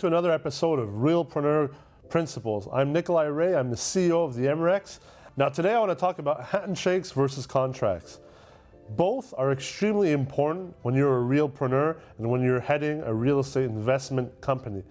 to another episode of Realpreneur Principles. I'm Nikolai Ray, I'm the CEO of the Emirates. Now today I want to talk about handshakes versus contracts. Both are extremely important when you're a realpreneur and when you're heading a real estate investment company.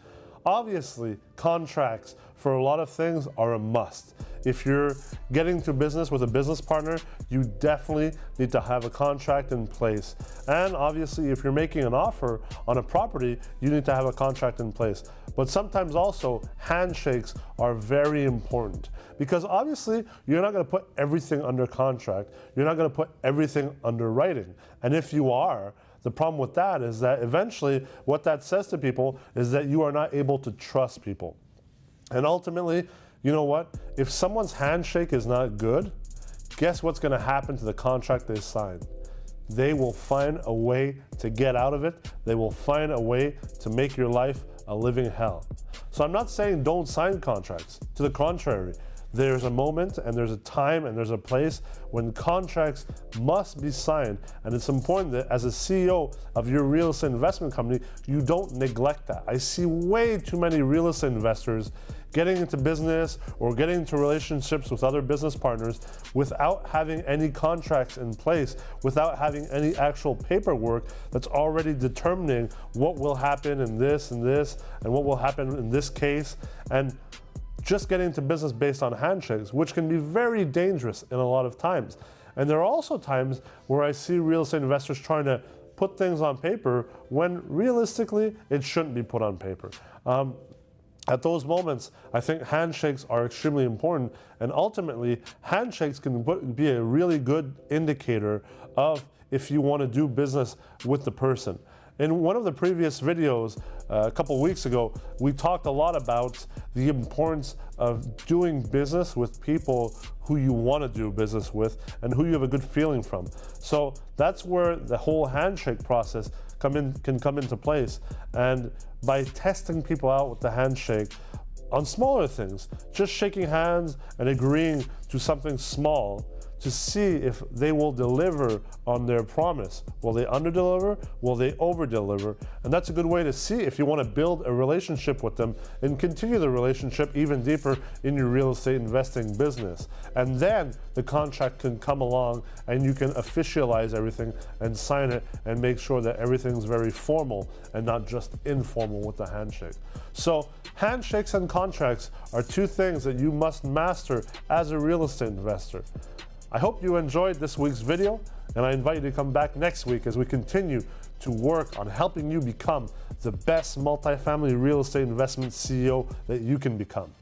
Obviously, contracts for a lot of things are a must. If you're getting into business with a business partner, you definitely need to have a contract in place. And obviously, if you're making an offer on a property, you need to have a contract in place. But sometimes also, handshakes are very important because obviously, you're not going to put everything under contract. You're not going to put everything under writing. And if you are, the problem with that is that eventually what that says to people is that you are not able to trust people. And ultimately, you know what? If someone's handshake is not good, guess what's going to happen to the contract they signed? They will find a way to get out of it. They will find a way to make your life a living hell. So I'm not saying don't sign contracts. To the contrary, there's a moment and there's a time and there's a place when contracts must be signed. And it's important that as a CEO of your real estate investment company, you don't neglect that. I see way too many real estate investors getting into business or getting into relationships with other business partners without having any contracts in place, without having any actual paperwork that's already determining what will happen in this and this and what will happen in this case. And just getting into business based on handshakes, which can be very dangerous in a lot of times. And there are also times where I see real estate investors trying to put things on paper when realistically it shouldn't be put on paper. At those moments, I think handshakes are extremely important, and ultimately, handshakes can be a really good indicator of if you want to do business with the person. In one of the previous videos, a couple weeks ago, we talked a lot about the importance of doing business with people who you want to do business with and who you have a good feeling from. So that's where the whole handshake process can come into place. And by testing people out with the handshake on smaller things, just shaking hands and agreeing to something small, to see if they will deliver on their promise. Will they underdeliver? Will they overdeliver? And that's a good way to see if you want to build a relationship with them and continue the relationship even deeper in your real estate investing business. And then the contract can come along and you can officialize everything and sign it and make sure that everything's very formal and not just informal with the handshake. So handshakes and contracts are two things that you must master as a real estate investor. I hope you enjoyed this week's video, and I invite you to come back next week as we continue to work on helping you become the best multifamily real estate investment CEO that you can become.